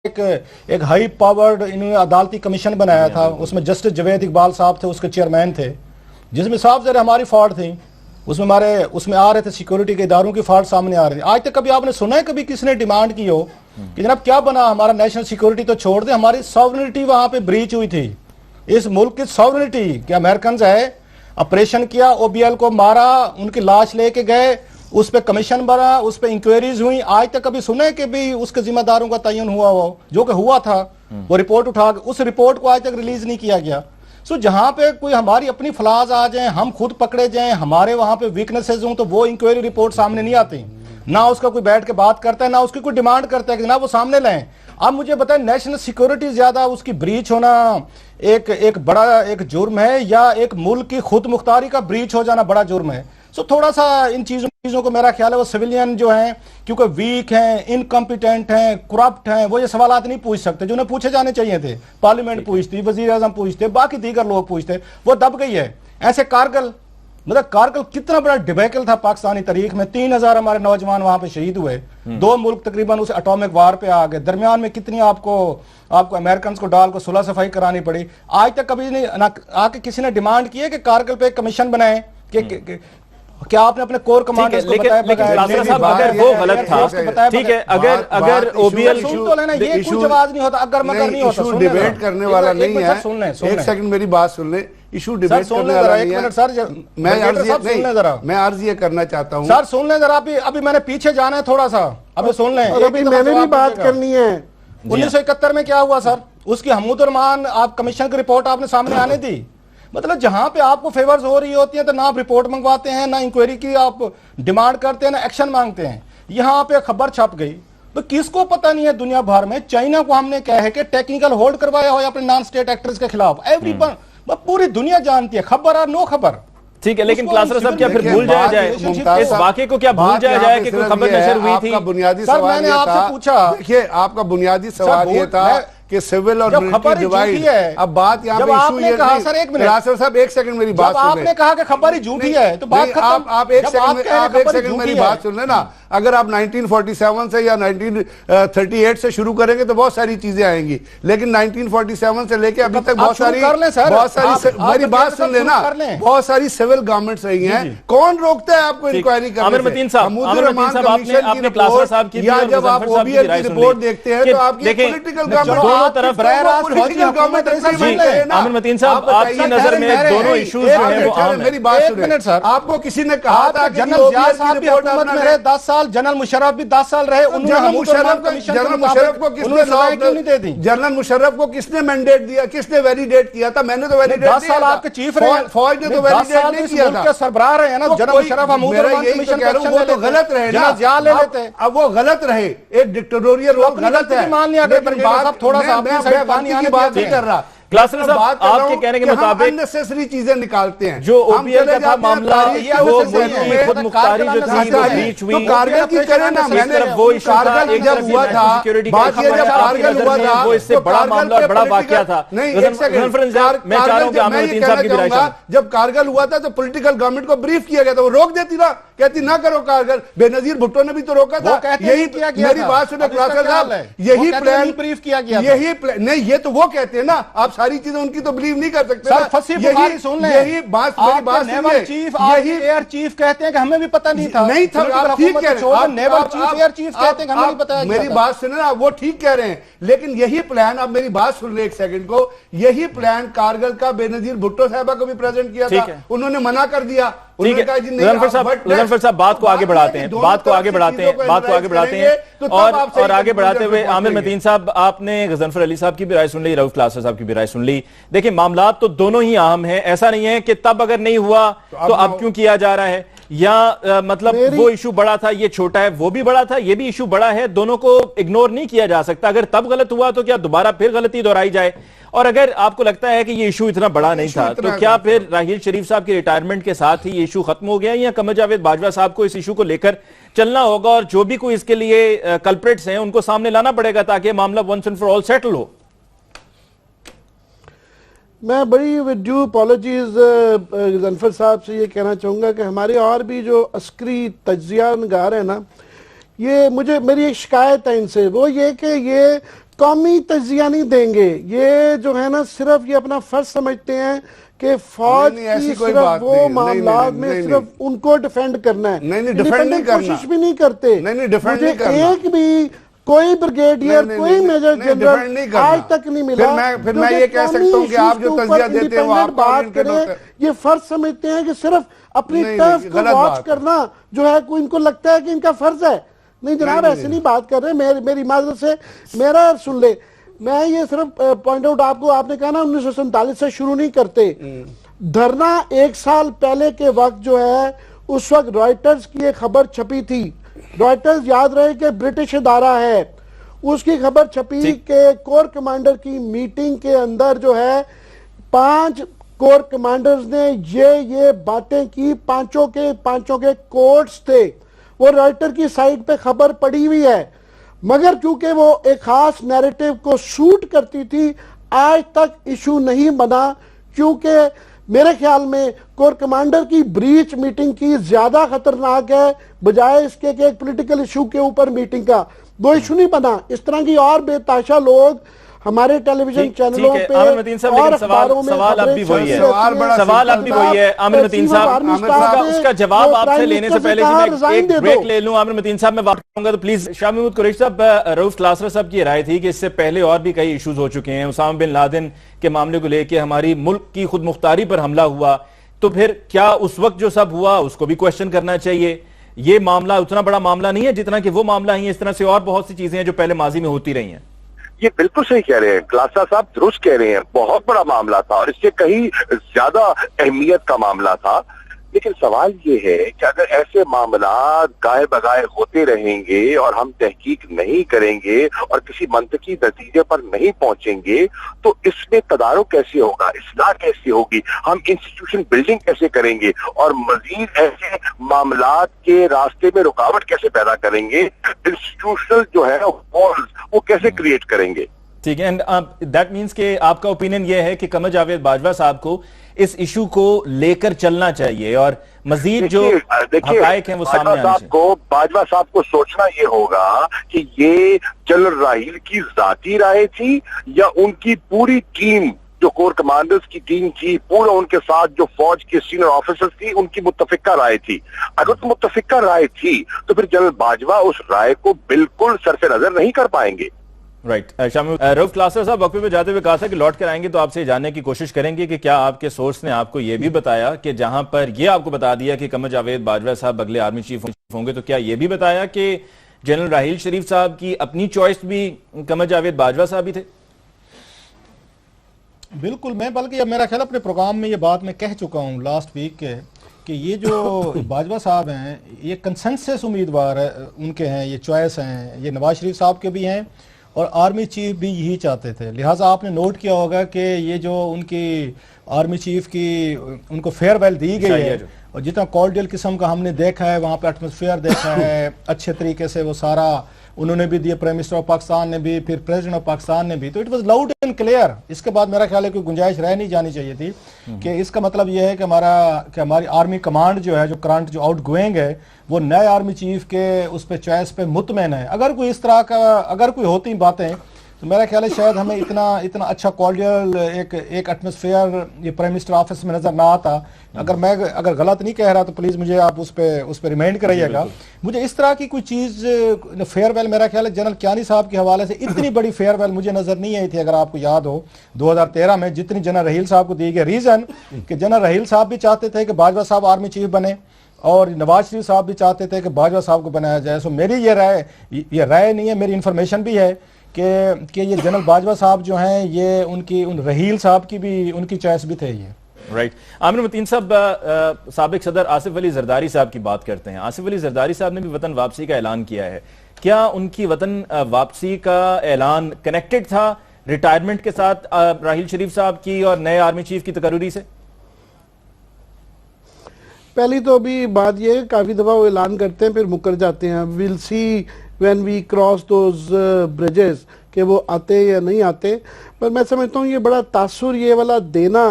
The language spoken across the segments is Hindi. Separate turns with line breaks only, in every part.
एक हाई पावर्ड इन्होंने अदालती कमीशन बनाया था, उसमें जस्टिस जवेद इकबाल साहब थे, उसके चेयरमैन थे, जिसमें साफ ज़रा हमारी फॉल्ट थी, उसमें आ रहे थे सिक्योरिटी के इदारों की फॉल्ट सामने आ रही थी। आज तक कभी आपने सुना है कभी किसी ने डिमांड की हो कि जनाब क्या बना, हमारा नेशनल सिक्योरिटी तो छोड़ दे, हमारी सॉवरेनिटी वहां पे ब्रीच हुई थी, इस मुल्क की सॉवरेनिटी कि अमेरिकन है ऑपरेशन किया, ओबीएल को मारा, उनकी लाश लेके गए, उस पर कमीशन बना, उस पर इंक्वायरीज हुई। आज तक कभी सुना है कि भी उसके जिम्मेदारों का तयन हुआ हो, जो कि हुआ था, वो रिपोर्ट उठा, उस रिपोर्ट को आज तक रिलीज नहीं किया गया। सो जहां पे कोई हमारी अपनी फ्लाज आ जाए, हम खुद पकड़े जाएं, हमारे वहां पे वीकनेसेस हों, तो वो इंक्वायरी रिपोर्ट सामने नहीं आती, ना उसका कोई बैठ के बात करता है, ना उसकी कोई डिमांड करता है कि ना वो सामने लाएं। अब मुझे बताएं, नेशनल सिक्योरिटी ज्यादा उसकी ब्रीच होना एक बड़ा एक जुर्म है या एक मुल्क की खुद मुख्तारी का ब्रीच हो जाना बड़ा जुर्म है? सो थोड़ा सा इन चीजों को मेरा ख्याल है वो सिविलियन जो हैं, क्योंकि वीक हैं, इनकम्पिटेंट हैं, करप्ट हैं, वो ये सवालात नहीं पूछ सकते जो उन्हें पूछे जाने चाहिए थे। पार्लियामेंट पूछती, वजीर आजम पूछते, बाकी दीगर लोग पूछते, वो दब गई है। ऐसे कारगिल, मतलब कारगिल कितना बड़ा डिबेकल था पाकिस्तानी तारीख में, 3000 हमारे नौजवान वहां पे शहीद हुए, 2 मुल्क तकरीबन उस एटॉमिक वार पे आ गए, दरमियान में कितनी आपको अमेरिकन को डाल को सुलह सफाई करानी पड़ी। आज तक कभी नहीं आके किसी ने डिमांड की है कि कारगिल पे कमीशन बनाए कि क्या आपने अपने कोर कमांडर्स को बताया?
अगर वो गलत था, ठीक है, अगर ओबीएल
सुन तो लेना, ये कुछ आवाज नहीं होता, अगर मगर नहीं होता,
इशू डिबेट करने वाला नहीं है। एक सेकंड मेरी बात सुन ले, इशू डिबेट करने वाला नहीं है सर। मैं अर्ज ये करना चाहता हूँ सर, सुन लें जरा, अभी मैंने पीछे जाना है थोड़ा सा, अभी सुन लें,
अभी मैंने भी बात करनी है।
1971 में क्या हुआ सर, उसकी हमूदुरमान आप कमीशन की रिपोर्ट आपने सामने आने दी। मतलब जहां पे आपको फेवर्स हो रही होती है तो ना आप रिपोर्ट मंगवाते हैं, ना इंक्वायरी की आप डिमांड करते हैं, ना एक्शन मांगते हैं। यहां पे खबर छप गई, तो किसको पता नहीं है दुनिया भर में, चाइना को हमने क्या है कि टेक्निकल होल्ड करवाया हो अपने नॉन स्टेट एक्टर्स के खिलाफ, एवरीवन, पूरी दुनिया जानती है, खबर और नो खबर।
ठीक है, लेकिन क्लासर साहब क्या फिर भूल जाया जाए इस वाकये को, क्या भूल जाया जाए कि कोई खबर नशर हुई थी?
बुनियादी सवाल मैंने आपसे पूछा, देखिए आपका बुनियादी सवाल ये था कि सिविल और मिलिट्री डिवाइड है। अब बात यहाँ पे इशू ये
कहा सर, एक मिनट
साहब, एक सेकंड मेरी बात सुन ले।
आपने कहा कि खबर ही झूठी है तो बात खत्म।
आप एक सेकंड मेरी बात सुन ले ना। अगर आप 1947 से या 1938 से शुरू करेंगे तो बहुत सारी चीजें आएंगी, लेकिन 1947 से लेके अभी तक बहुत सारी मेरी बात सुन लेना, बहुत सारी सिविल गवर्नमेंट्स रही हैं। कौन रोकता है आपको इंक्वायरी करने से?
आमिर मतीन साहब,
या जब आप ओबीएल की रिपोर्ट देखते हैं तो आपकी पॉलिटिकल गवर्नमेंट
दोनों तरफ आमिर मतीन साहब, आपकी नजर में दोनों इश्यूज जो हैं वो आम हैं।
मेरी बात सुनिए, आपको किसी ने कहा था कि
जनरल जिया साहब भी हुकूमत में रहे 10 साल, जनरल मुशर्रफ भी 10 साल रहे,
जनरल मुशर्रफ को किसने सवाल क्यों नहीं दे दी? जनरल मुशर्रफ को किसने मैंडेट दिया, किसने वैलिडेट किया था? मैंने तो वैलिडेट
10 साल आपके चीफ रहे,
फौज ने तो वैलिडेट नहीं किया था,
सरबराह रहे ना जनरल मुशर्रफ।
वो तो गलत रहे ना,
ले लेते।
अब वो गलत रहे, एक डिक्टेटोरियल वो गलत है,
मान लिया थोड़ा सा
पानी की बात नहीं कर रहा।
क्लासर साहब, आपके कहने के मुताबिक
अननेसेसरी चीजें निकालते हैं।
जो ओबीएल का था मामला, वो खुद मुख्तारी जो थी वो ब्रीच हुई,
तो कारगिल की करें ना, मैंने
वो इशू
कारगिल जब हुआ था, बात ये जब कारगिल हुआ था
वो इससे बड़ा मामला और बड़ा वाकया था।
नहीं, एक सेकंड,
मैं चाह रहा हूं कि आमिर मतीन साहब की भी राय सुनें।
जब कारगिल हुआ था तो पॉलिटिकल गवर्नमेंट को ब्रीफ किया गया था, वो रोक देती ना, कहती ना करो कारगिल। बेनजीर भुट्टो ने भी तो रोका था। यही मेरी बात सुने क्लासर साहब, यही प्लान
ब्रीफ किया गया,
यही नहीं, ये तो वो कहते हैं ना, आप सारी चीजें उनकी तो बिलीव नहीं कर सकते।
यही बात नेवल चीफ, यही एयर चीफ कहते हैं कि हमें भी पता नहीं था।
नहीं था, आप ठीक कह रहे हैं,
नेवल चीफ, एयर चीफ कहते हैं कि हमें नहीं पता।
मेरी बात सुने ना, वो ठीक कह रहे हैं, लेकिन यही प्लान, आप मेरी बात सुन ले एक सेकंड को, यही प्लान कारगिल का बेनजीर भुट्टो साहबा को भी प्रेजेंट किया था, उन्होंने मना कर दिया।
मुजफ्फर साहब बात को आगे बढ़ाते हैं, बात को आगे बढ़ाते हैं और आगे बढ़ाते हुए आमिर मतीन साहब, आपने गजनफर अली साहब की भी राय सुन ली, रऊफ क्लासर साहब की भी राय सुन ली। देखिए, मामला तो दोनों ही अहम हैं, ऐसा नहीं है कि तब अगर नहीं हुआ तो अब क्यों किया जा रहा है, या मतलब वो इशू बड़ा था, ये छोटा है, वो भी बड़ा था, ये भी इशू बड़ा है, दोनों को इग्नोर नहीं किया जा सकता। अगर तब गलत हुआ तो क्या दोबारा फिर गलती दोहराई जाए? और अगर आपको लगता है कि ये इशू इतना बड़ा नहीं था तो क्या फिर राहील शरीफ साहब की रिटायरमेंट के साथ ही ये इशू खत्म हो गया, या कमर जावेद बाजवा साहब को इस इशू को लेकर चलना होगा और जो भी कोई इसके लिए कल्प्रिट्स हैं उनको सामने लाना पड़ेगा ताकि मामला once and for all settle हो?
मैं बड़ी विद ड्यू अपॉलॉजीज गजनफर साहब से ये कहना चाहूँगा कि हमारे और भी जो अस्करी तज्जिया नगार है ना, ये मेरी एक शिकायत है इनसे, वो ये कि ये कौमी तजिया नहीं देंगे। ये जो है ना सिर्फ ये अपना फर्ज समझते हैं कि फौज की सिर्फ वो मामलात में सिर्फ उनको डिफेंड करना है,
नहीं डिफेंड नहीं करना,
कोशिश भी नहीं करते।
नहीं डिफेंड नहीं करना।
एक भी कोई ब्रिगेडियर कोई मेजर जनरल आज तक नहीं मिला।
फिर मैं ये कह सकता हूँ कि आप जो तजिया देते हैं वो आप
बात करें, ये फर्ज समझते हैं कि सिर्फ अपनी टर्फ को वॉच करना जो है कोई इनको लगता है कि इनका फर्ज है। नहीं जनाब, ऐसे नहीं बात कर रहे। मेरी माजरत से मेरा सुन ले, मैं ये सिर्फ पॉइंट आउट आपको, आपने कहा ना 1947 से शुरू नहीं करते धरना। 1 साल पहले के वक्त जो है उस वक्त रॉयटर्स की एक खबर छपी थी। रॉयटर्स याद रहे कि ब्रिटिश इदारा है, उसकी खबर छपी के कोर कमांडर की मीटिंग के अंदर जो है 5 कोर कमांडर्स ने ये बातें की। पांचों के कोर्ट्स थे, वो रॉयटर की साइट पे खबर पड़ी हुई है। मगर क्योंकि वो एक खास नैरेटिव को सूट करती थी, आज तक इशू नहीं बना। क्योंकि मेरे ख्याल में कोर कमांडर की ब्रीच मीटिंग की ज्यादा खतरनाक है बजाय इसके कि एक पॉलिटिकल इशू के ऊपर मीटिंग का। वो इशू नहीं बना। इस तरह की और बेताशा लोग हमारे टेलीविजन चैनलों पे
आमिर मतीन साहब, लेकिन सवाल अब भी वही है, सवाल अब भी वही है आमिर मतीन साहब। उसका जवाब आपसे लेने से पहले मैं एक ब्रेक ले लूं आमिर मतीन साहब, मैं बात करूंगा तो प्लीज। शाह महमूद कुरैशी साहब, रऊफ क्लासर साहब की राय थी कि इससे पहले और भी कई इश्यूज हो चुके हैं। उसामा बिन लादेन के मामले को लेकर हमारी मुल्क की खुद मुख्तारी पर हमला हुआ, तो फिर क्या उस वक्त जो सब हुआ उसको भी क्वेश्चन करना चाहिए? ये मामला उतना बड़ा मामला नहीं है जितना कि वो मामला ही है। इस तरह से और बहुत सी चीजें हैं जो पहले माजी में होती रही हैं।
ये बिल्कुल सही कह रहे हैं, क्लासा साहब दुरुस्त कह रहे हैं। बहुत बड़ा मामला था और इससे कहीं ज्यादा अहमियत का मामला था। लेकिन सवाल ये है कि अगर ऐसे मामला गाए बगाए होते रहेंगे और हम तहकीक नहीं करेंगे और किसी मंतकी नतीजे पर नहीं पहुंचेंगे तो इसमें तदारुक कैसे होगा, इस्लाह कैसे होगी, हम इंस्टीट्यूशन बिल्डिंग कैसे करेंगे और मजीद ऐसे मामलात के रास्ते में रुकावट कैसे पैदा करेंगे, इंस्टीट्यूशनल जो है वॉल्स वो कैसे क्रिएट करेंगे।
ठीक है, एंड दैट मीन्स कि आपका ओपिनियन यह है कि कमर जावेद बाजवा साहब को इस इशू को लेकर चलना चाहिए और मजीद जो हकायक हैं वो सामने आने चाहिए।
बाजवा साहब को सोचना ये होगा कि ये जनरल राहील की जाती राय थी या उनकी पूरी टीम जो कोर कमांडर्स की टीम थी, पूरा उनके साथ जो फौज के सीनियर ऑफिसर्स थी, उनकी मुत्तफिका राय थी। अगर तो मुत्तफिका राय थी तो फिर जनरल बाजवा उस राय को बिल्कुल सरफे नजर नहीं कर पाएंगे।
राइट, रऊफ क्लासर साहब वक्फे पे जाते हुए कहा था कि लौट कर आएंगे तो आपसे जानने की कोशिश करेंगे कि क्या आपके सोर्स ने आपको यह भी बताया कि जहां पर यह आपको बता दिया कि कमर जावेद बाजवा साहब अगले आर्मी चीफ होंगे, तो क्या यह भी बताया कि जनरल राहील शरीफ साहब की अपनी चॉइस भी कमर जावेद बाजवा साहब ही थे?
बिल्कुल, मैं बल्कि मेरा ख्याल अपने प्रोग्राम में ये बात मैं कह चुका हूँ लास्ट वीक के कि ये जो बाजवा साहब हैं ये कंसेंसस उम्मीदवार है, उनके हैं, ये चॉइस हैं, ये नवाज शरीफ साहब के भी हैं और आर्मी चीफ भी यही चाहते थे। लिहाजा आपने नोट किया होगा कि ये जो उनकी आर्मी चीफ की उनको फेयरवेल दी गई है और जितना कॉर्डियल किस्म का हमने देखा है, वहाँ पे एटमॉस्फेयर देखा है, अच्छे तरीके से वो सारा उन्होंने भी दिया, प्राइम मिनिस्टर ऑफ पाकिस्तान ने भी, फिर प्रेसिडेंट ऑफ पाकिस्तान ने भी, तो it was loud and clear. इसके बाद मेरा ख्याल है कोई गुंजाइश रह नहीं जानी चाहिए थी कि इसका मतलब यह है कि हमारी आर्मी कमांड जो है, जो करंट जो आउट गोइंग है, वो नए आर्मी चीफ के उस पर चॉइस पे मुतमैन है। अगर कोई इस तरह का अगर कोई होती बातें तो मेरा ख्याल है शायद हमें इतना अच्छा कॉर्डियल एक एटमॉस्फेयर ये प्राइम मिनिस्टर ऑफिस में नजर ना आता। अगर गलत नहीं कह रहा तो प्लीज मुझे आप उस पर रिमाइंड कराइएगा। मुझे इस तरह की कोई चीज फेयरवेल मेरा ख्याल है जनरल कियानी साहब के हवाले से इतनी बड़ी फेयरवेल मुझे नजर नहीं आई थी। अगर आपको याद हो 2013 में जितनी जनरल रहील साहब को दी गई, रीजन कि जनरल रहील साहब भी चाहते थे कि बाजवा साहब आर्मी चीफ बने और नवाज शरीफ साहब भी चाहते थे कि बाजवा साहब को बनाया जाए। सो मेरी ये राय नहीं है, मेरी इंफॉर्मेशन भी है कि ये जनरल बाजवा साहब जो हैं ये उन रहील साहब की भी उनकी चॉइस भी थे ये।
राइट, आमिर मतीन साहब, साबिक सदर आसिफ अली जरदारी साहब की बात करते हैं। आसिफ अली जरदारी साहब ने भी वतन वापसी का ऐलान किया है। क्या उनकी वतन वापसी का ऐलान कनेक्टेड था रिटायरमेंट के साथ राहील शरीफ साहब की और नए आर्मी चीफ की तकर्री से?
पहली तो अभी बात यह है, काफी दफा वो ऐलान करते हैं फिर मुकर जाते हैं। Will see when we cross those bridges कि वो आते या नहीं आते। पर मैं समझता हूँ ये बड़ा तासुर ये वाला देना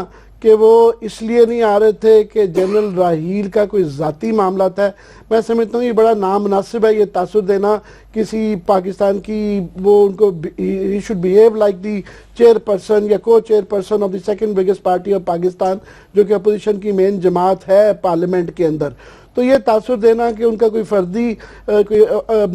कि वो इसलिए नहीं आ रहे थे कि जनरल राहील का कोई ज़ाती मामला था। मैं समझता हूँ ये बड़ा नामुनासिब है ये तासुर देना किसी पाकिस्तान की, वो उनको he should behave like the chairperson या को chairperson of the second biggest party of Pakistan, जो कि अपोजिशन की मेन जमात है पार्लियामेंट के अंदर। तो ये तासुर देना कि उनका कोई फर्दी कोई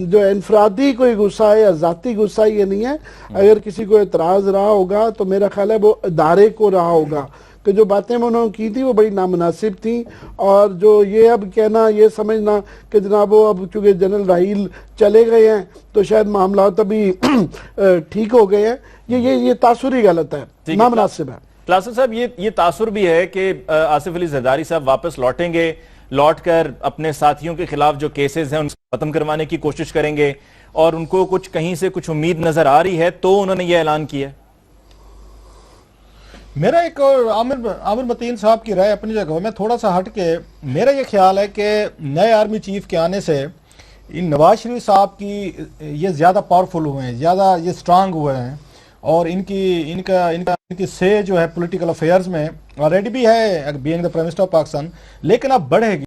जो इनफरादी कोई गुस्सा है या ज़ाती गुस्सा ये नहीं है। अगर किसी को एतराज़ रहा होगा तो मेरा ख्याल है वो इदारे को रहा होगा कि जो बातें उन्होंने की थी वो बड़ी नामुनासिब थी। और जो ये अब कहना ये समझना कि जनाब वो अब चूँकि जनरल राहील चले गए हैं तो शायद मामला तभी ठीक हो गए हैं, ये तासुर ही गलत है, नामुनासिब है।
क्लासन साहब ये तासुर भी है कि आसिफ अली जरदारी साहब वापस लौटेंगे, लौटकर अपने साथियों के खिलाफ जो केसेस हैं उनको खत्म करवाने की कोशिश करेंगे और उनको कुछ कहीं से कुछ उम्मीद नजर आ रही है तो उन्होंने ये ऐलान किया।
मेरा एक और आमिर मतीन साहब की राय अपनी जगह, मैं थोड़ा सा हट के मेरा ये ख्याल है कि नए आर्मी चीफ के आने से इन नवाज शरीफ साहब की ये ज्यादा पावरफुल हुए हैं, ज्यादा ये स्ट्रांग हुए हैं और इनकी से जो है पॉलिटिकल अफेयर्स में ऑलरेडी भी है being the prime minister of Pakistan, लेकिन अब बढ़ेगी।